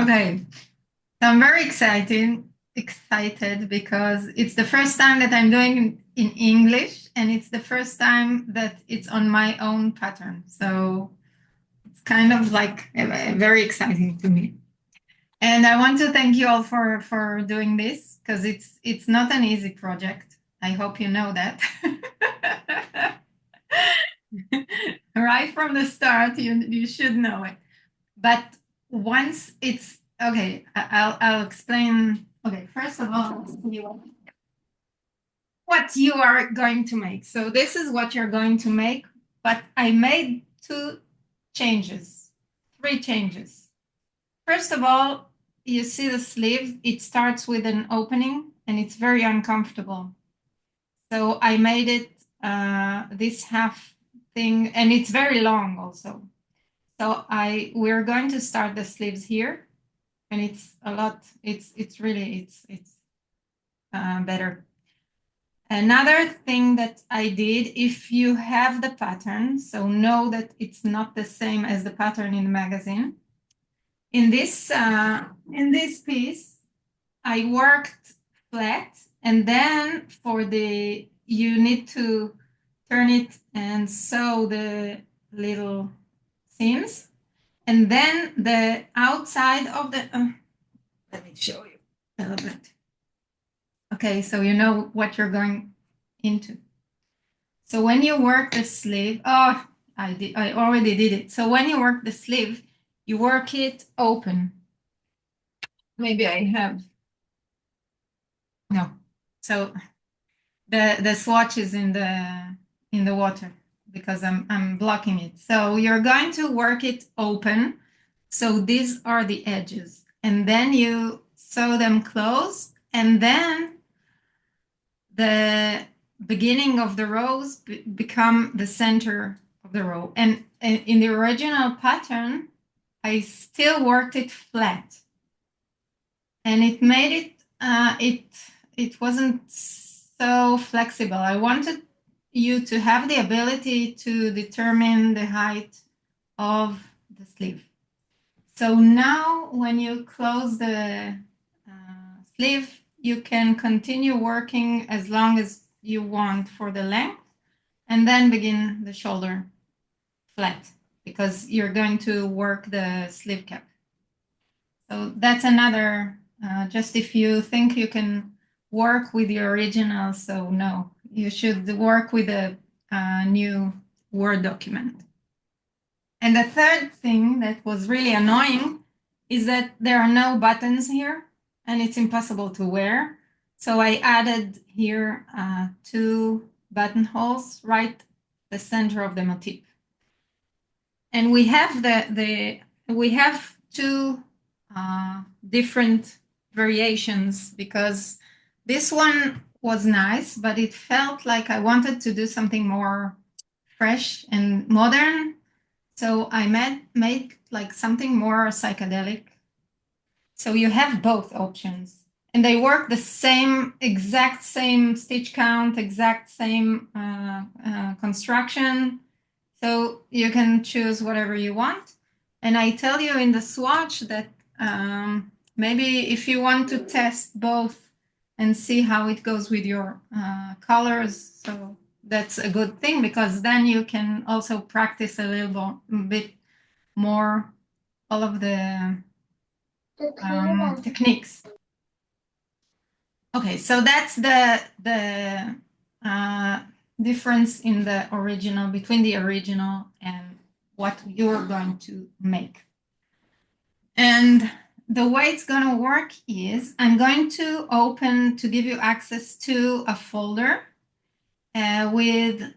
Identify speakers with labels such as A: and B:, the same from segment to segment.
A: Okay, so I'm very excited because it's the first time that I'm doing in English, and it's the first time that it's on my own pattern. So it's kind of like very exciting to me. And I want to thank you all for doing this because it's not an easy project. I hope you know that. Right from the start, you should know it. But once it's okay, I'll explain. Okay, first of all, let's see what you are going to make. So this is what you're going to make, but I made three changes. First of all, you see the sleeve, it starts with an opening and it's very uncomfortable. So I made it this half thing, and it's very long also. So we're going to start the sleeves here, and it's a lot. It's really it's better. Another thing that I did, if you have the pattern, so know that it's not the same as the pattern in the magazine. In this piece, I worked flat, and then you need to turn it and sew the little seams, and then the outside of the. Let me show you a little bit. Okay, so you know what you're going into. So when you work the sleeve, I already did it. So when you work the sleeve, you work it open. Maybe I have no. So the swatch is in the water because I'm blocking it. So you're going to work it open. So these are the edges, and then you sew them close, and then the beginning of the rows become the center of the row. And in the original pattern, I still worked it flat, and it made it wasn't so flexible. I wanted you to have the ability to determine the height of the sleeve. So now when you close the sleeve, you can continue working as long as you want for the length, and then begin the shoulder flat because you're going to work the sleeve cap. So that's another, just if you think you can work with the original, so no, you should work with a new Word document. And the third thing that was really annoying is that there are no buttons here and it's impossible to wear. So I added here two buttonholes right the center of the motif. And we have we have two different variations because this one was nice, but it felt like I wanted to do something more fresh and modern. So I made like something more psychedelic. So you have both options, and they work the same, exact same stitch count, exact same construction. So you can choose whatever you want. And I tell you in the swatch that maybe if you want to test both and see how it goes with your colors, so that's a good thing because then you can also practice a little bit more all of the techniques. Okay, so that's the difference in the original between the original and what you're going to make. And the way it's going to work is I'm going to open to give you access to a folder with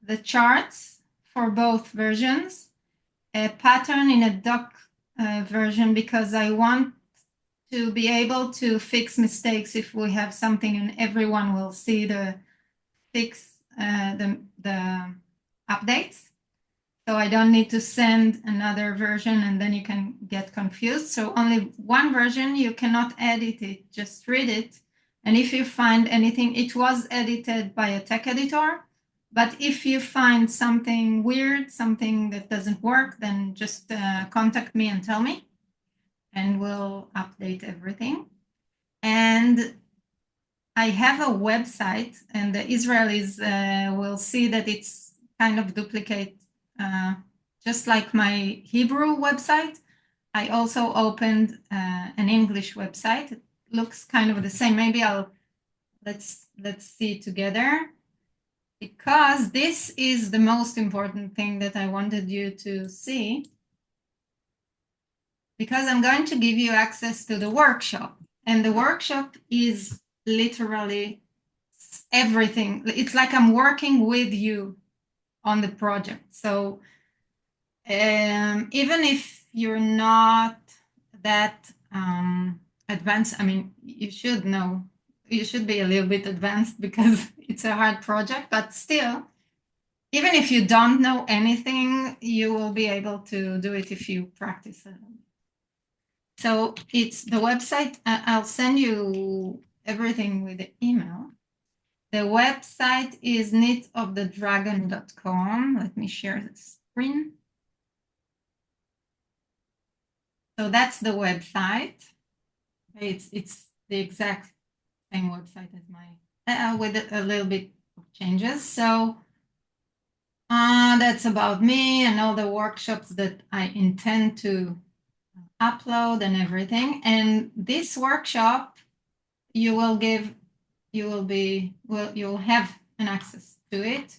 A: the charts for both versions, a pattern in a doc version because I want to be able to fix mistakes if we have something, and everyone will see the the updates. So I don't need to send another version and then you can get confused. So only one version, you cannot edit it, just read it. And if you find anything, it was edited by a tech editor. But if you find something weird, something that doesn't work, then just contact me and tell me. and we'll update everything. And I have a website, and the Israelis will see that it's kind of duplicate, just like my Hebrew website. I also opened an English website. It looks kind of the same. Maybe let's see together, because this is the most important thing that I wanted you to see, because I'm going to give you access to the workshop, and the workshop is literally everything. It's like I'm working with you on the project. So even if you're not that advanced, I mean, you should know, you should be a little bit advanced because it's a hard project, but still, even if you don't know anything, you will be able to do it if you practice it. So it's the website. I'll send you everything with the email. The website is knitofthedragon.com. Let me share the screen. So that's the website. It's the exact same website as my, with a little bit of changes. So that's about me and all the workshops that I intend to upload and everything. And this workshop, you'll have an access to it.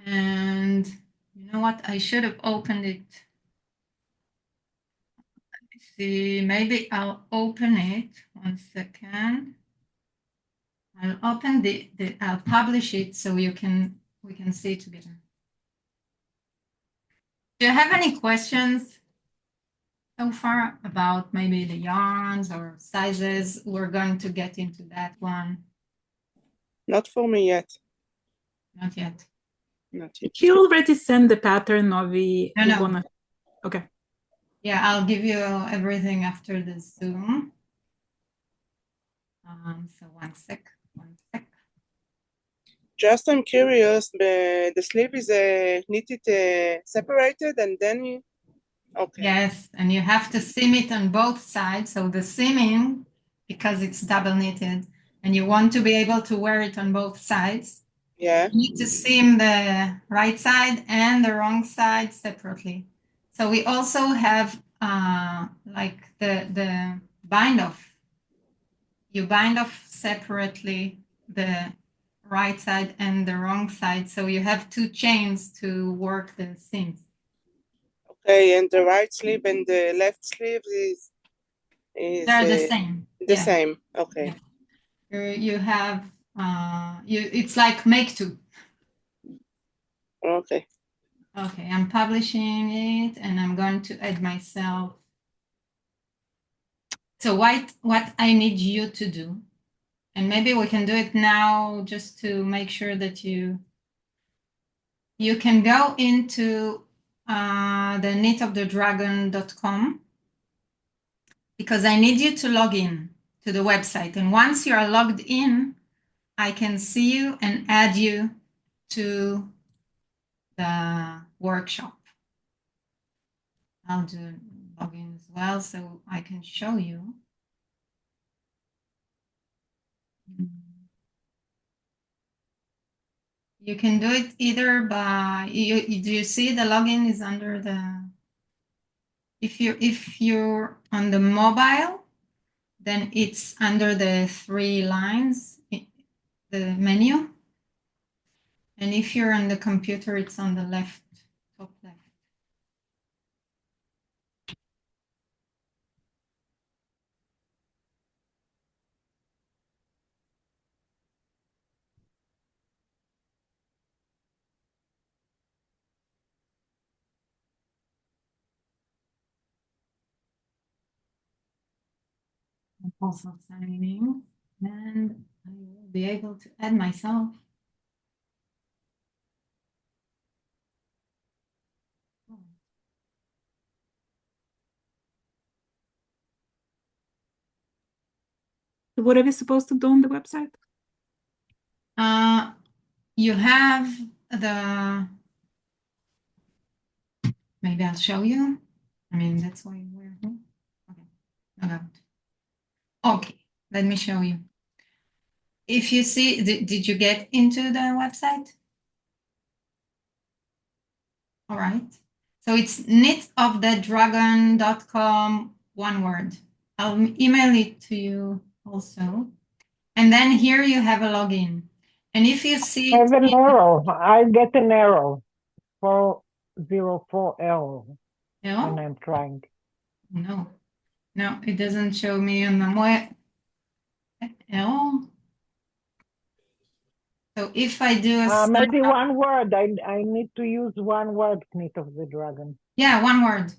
A: And you know what? I should have opened it. Let me see. Maybe I'll open it. 1 second. I'll open I'll publish it so we can see it together. Do you have any questions so far about maybe the yarns or sizes? We're going to get into that one.
B: Not for me yet.
A: Not yet.
B: Not yet.
C: You already sent the pattern of the
A: No.
C: Okay.
A: Yeah, I'll give you everything after the Zoom. So 1 sec.
B: Just I'm curious, the sleeve is knitted separated and then you, okay.
A: Yes, and you have to seam it on both sides. So the seaming, because it's double knitted, and you want to be able to wear it on both sides.
B: Yeah.
A: You need to seam the right side and the wrong side separately. So we also have like the bind off. You bind off separately the right side and the wrong side. So you have 2 chains to work the seams.
B: Okay, and the right sleeve and the left sleeve is
A: they're the same.
B: The same. Okay.
A: Yeah. You have it's like make 2.
B: Okay.
A: Okay, I'm publishing it and I'm going to add myself. So what I need you to do, and maybe we can do it now just to make sure that you can go into the knitofthedragon.com, because I need you to log in to the website. And once you are logged in, I can see you and add you to the workshop. I'll do login as well so I can show you. You can do it either by do you see the login is under the, if you're on the mobile, then it's under the 3 lines, the menu. And if you're on the computer, it's on the left, top left. I'm also signing in, and I will be able to add myself.
C: What are we supposed to do on the website?
A: You have the, maybe I'll show you. I mean, that's why we're here. Okay. Okay, let me show you. If you see, did you get into the website? All right. So it's knitofthedragon.com, one word. I'll email it to you also. And then here you have a login. And if you see
D: I have an arrow. I get an arrow. 404L when
A: no,
D: I'm trying.
A: no, it doesn't show me on the web. No. So if I do a
D: Maybe one word. I need to use one word, Knit of the Dragon.
A: yeah, one word.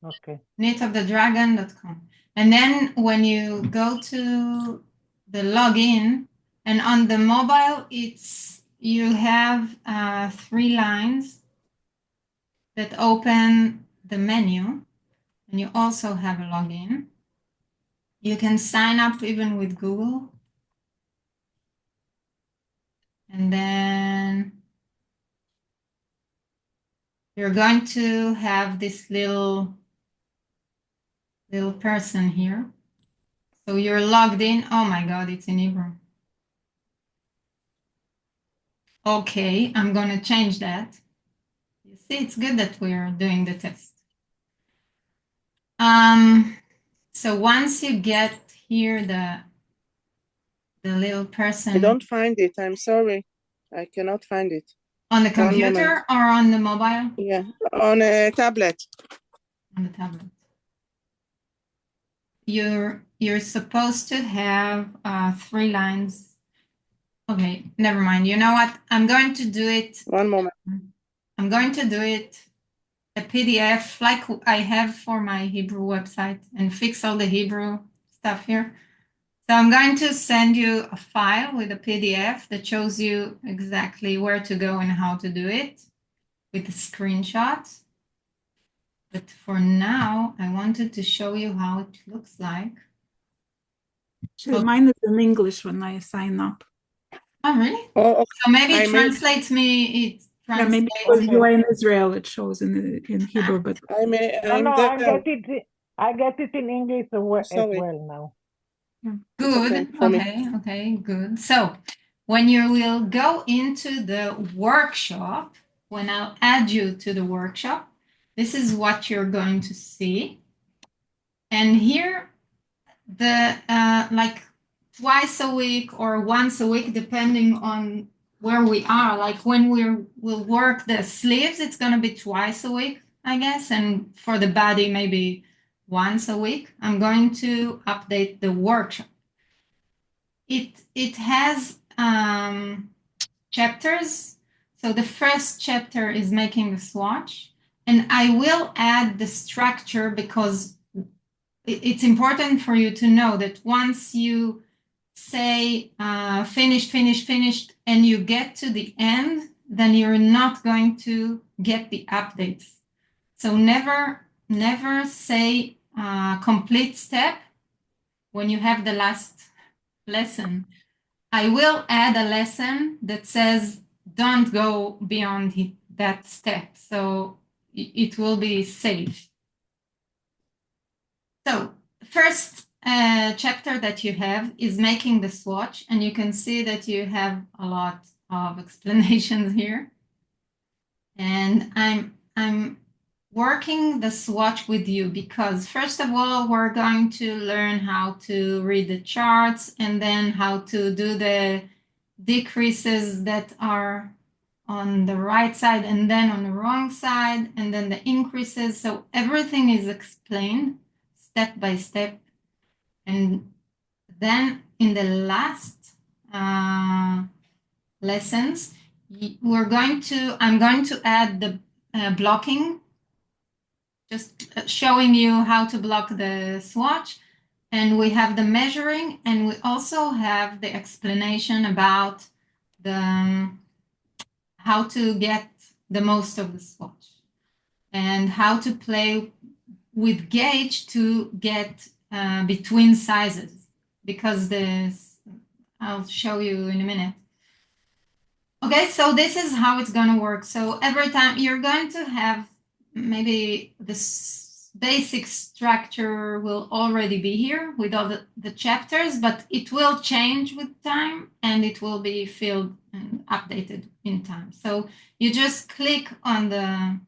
D: Okay.
A: knitofthedragon.com. And then when you go to the login and on the mobile, you have 3 lines that open the menu, and you also have a login. You can sign up even with Google. And then you're going to have this little person here. So you're logged in. Oh my God, it's in Hebrew. Okay, I'm going to change that. You see, it's good that we're doing the test. So once you get here the little person.
B: I don't find it. I'm sorry. I cannot find it.
A: On the computer or on the mobile?
B: Yeah, on a tablet.
A: On the tablet. You're supposed to have 3 lines. Okay, never mind. You know what? I'm going to do it.
B: One moment.
A: I'm going to do it a PDF like I have for my Hebrew website and fix all the Hebrew stuff here. So I'm going to send you a file with a PDF that shows you exactly where to go and how to do it with the screenshots. But for now, I wanted to show you how it looks like.
C: So mine is in English when I sign up.
A: Oh, really?
B: Oh, okay.
A: So maybe it translates me. It
C: Yeah, maybe
A: translates.
C: because you are in Israel, it shows in Hebrew. But
D: I get it in English as well now.
A: Good. Okay, good. So when you will go into the workshop, when I'll add you to the workshop, this is what you're going to see. And here, the like twice a week or once a week, depending on where we are. Like when we'll work the sleeves, it's going to be twice a week, I guess. And for the body, maybe once a week. I'm going to update the workshop. It has chapters. So the first chapter is making the swatch, and I will add the structure because it's important for you to know that once you say finished, and you get to the end, then you're not going to get the updates. So never say complete step when you have the last lesson. I will add a lesson that says don't go beyond that step. So it will be safe. So first chapter that you have is making the swatch, and you can see that you have a lot of explanations here. And I'm working the swatch with you because first of all, we're going to learn how to read the charts and then how to do the decreases that are on the right side and then on the wrong side, and then the increases. So everything is explained step by step. And then in the last lessons, I'm going to add the blocking, just showing you how to block the swatch. And we have the measuring, and we also have the explanation about how to get the most of the swatch and how to play with gauge to get between sizes, because I'll show you in a minute. Okay, so this is how it's going to work. So every time you're going to have maybe this basic structure will already be here with all the chapters, but it will change with time and it will be filled and updated in time. So you just click on the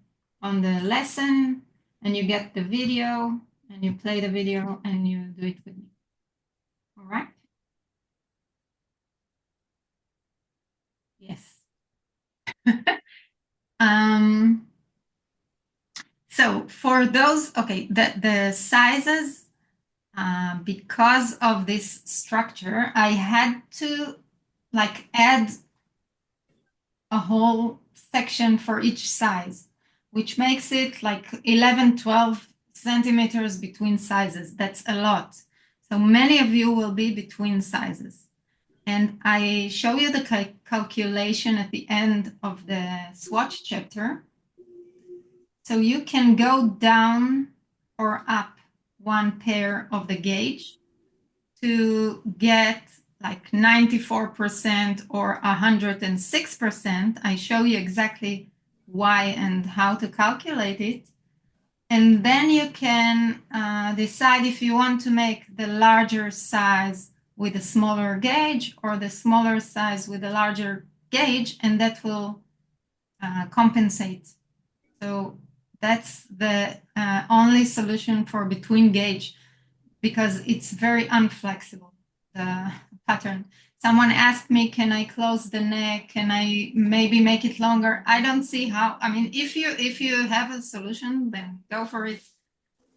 A: lesson and you get the video and you play the video and you do it with me. All right? Yes. So for those, okay, the sizes, because of this structure, I had to like add a whole section for each size, which makes it like 11, 12 centimeters between sizes. That's a lot. So many of you will be between sizes. And I show you the calculation at the end of the swatch chapter. So you can go down or up one pair of the gauge to get like 94% or 106%. I show you exactly why and how to calculate it. And then you can decide if you want to make the larger size with a smaller gauge or the smaller size with a larger gauge, and that will compensate. So that's the only solution for between gauge because it's very unflexible, the pattern. Someone asked me, can I close the neck? Can I maybe make it longer? I don't see how. I mean, if you have a solution, then go for it.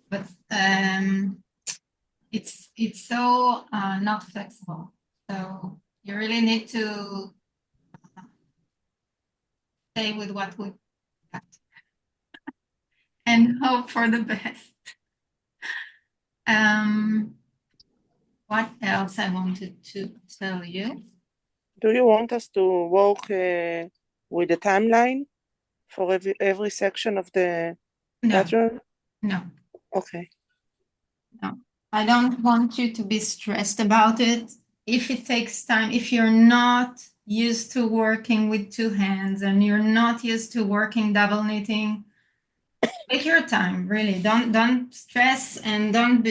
A: But it's so not flexible. So you really need to stay with what we got and hope for the best. What else I wanted to tell you?
B: Do you want us to work with the timeline for every section of the pattern?
A: No.
B: Okay.
A: No. I don't want you to be stressed about it. If it takes time, if you're not used to working with two hands and you're not used to working double knitting, take your time, really. Don't stress and don't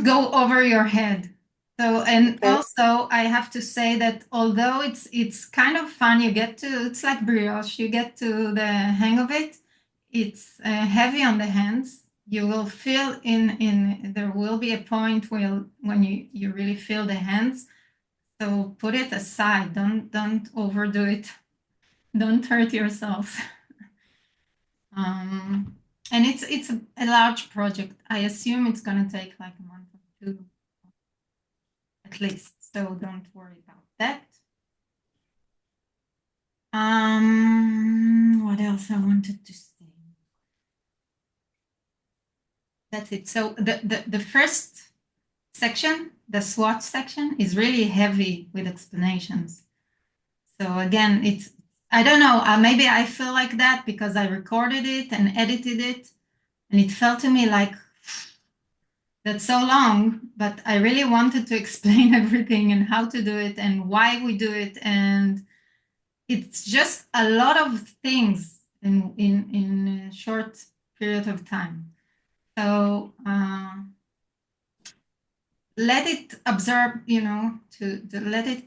A: go over your head. So, and
B: Okay.
A: also I have to say that although it's kind of fun, it's like brioche, you get to the hang of it. It's heavy on the hands. You will feel there will be a point when you really feel the hands. So put it aside. Don't overdo it. Don't hurt yourself. And it's a large project. I assume it's gonna take like a month or two at least. So don't worry about that. What else I wanted to say? That's it. So the first section, the swatch section, is really heavy with explanations. So again, I don't know, maybe I feel like that because I recorded it and edited it, and it felt to me like that's so long, but I really wanted to explain everything and how to do it and why we do it. And it's just a lot of things in a short period of time. So let it absorb, to let it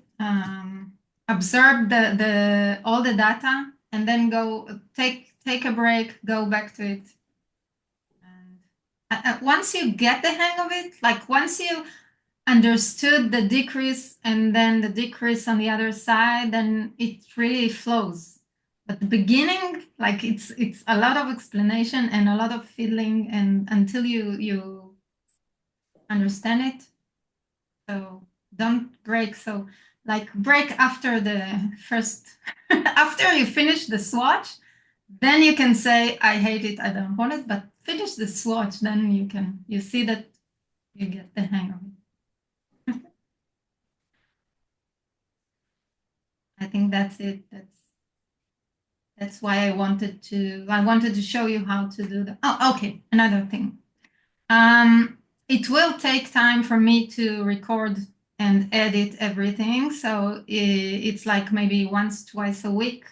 A: absorb the all the data, and then go take a break, go back to it. And once you get the hang of it, like once you understood the decrease and then the decrease on the other side, then it really flows. But the beginning, like it's a lot of explanation and a lot of fiddling, and until you understand it. So don't break. So like break after the first, after you finish the swatch, then you can say, I hate it, I don't want it, but finish the swatch, then you see that you get the hang of it. I think that's it. That's why I wanted to show you how to do that. Oh, okay. Another thing. It will take time for me to record and edit everything. So it's like maybe once, twice a week,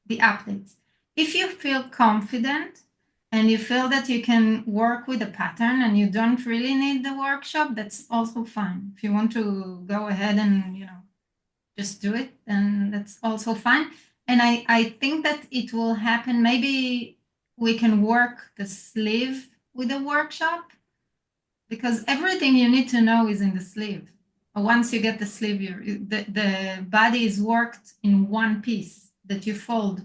A: the updates. if you feel confident and you feel that you can work with a pattern and you don't really need the workshop, that's also fine. If you want to go ahead and, just do it, then that's also fine. And I think that it will happen. Maybe we can work the sleeve with a workshop because everything you need to know is in the sleeve. Once you get the sleeve, the body is worked in one piece that you fold.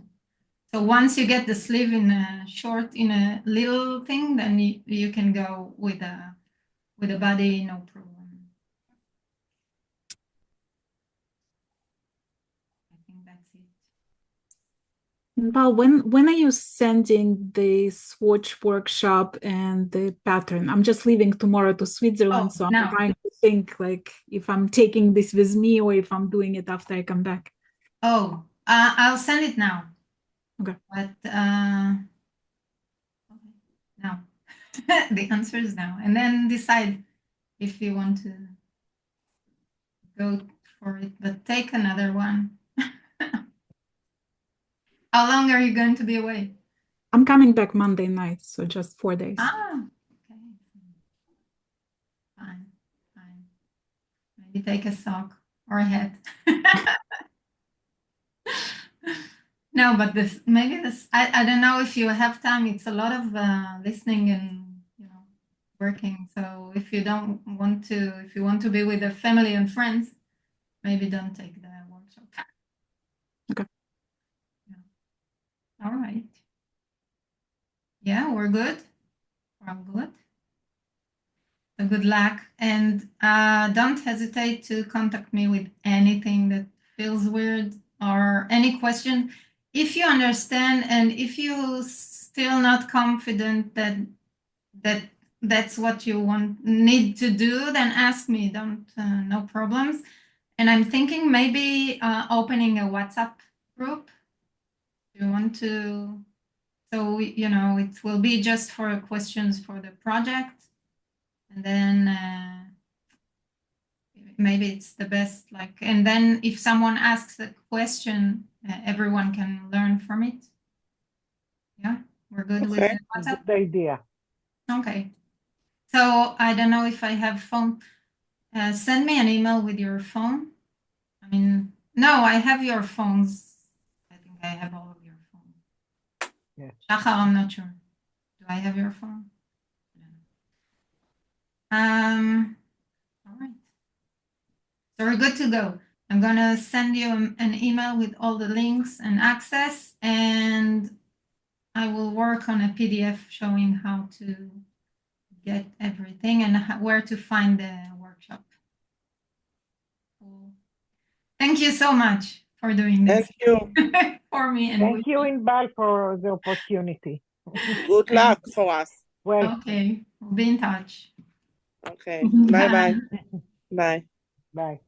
A: So once you get the sleeve in a little thing, then you can go with a body, no problem. I think that's it.
C: Well, when are you sending the swatch workshop and the pattern? I'm just leaving tomorrow to Switzerland, so I'm
A: now.
C: trying to think like if I'm taking this with me or if I'm doing it after I come back.
A: Oh, I'll send it now.
C: Okay.
A: But no, the answer is no. And then decide if you want to go for it, but take another one. How long are you going to be away?
C: I'm coming back Monday night, so just 4 days.
A: Ah, okay. Fine, fine. Maybe take a sock or a hat. No, but I don't know if you have time. It's a lot of listening and working. So if you want to be with the family and friends, maybe don't take the workshop.
C: Okay.
A: Yeah. All right. Yeah, we're good. We're all good. So good luck, and don't hesitate to contact me with anything that feels weird or any question. If you understand and if you still not confident that that's what you need to do, then ask me. Don't no problems. And I'm thinking maybe opening a WhatsApp group. You want to, so it will be just for questions for the project, and then maybe it's the best. And then if someone asks a question, everyone can learn from it. Yeah, we're good with
B: Okay.
A: the WhatsApp.
D: Good idea.
A: Okay. So I don't know if I have phone. Send me an email with your phone. I mean, no, I have your phones. I think I have all of your phones.
D: Yeah.
A: Shachar, I'm not sure. Do I have your phone? All right. So we're good to go. I'm gonna send you an email with all the links and access, and I will work on a PDF showing how to get everything and where to find the workshop. Cool. Thank you so much for doing this.
B: Thank you.
A: For me and
D: Thank you, Inbal, for the opportunity.
B: Good luck for us.
D: Well,
A: Okay, we'll be in touch.
B: Okay. Bye-bye. Bye.
D: bye.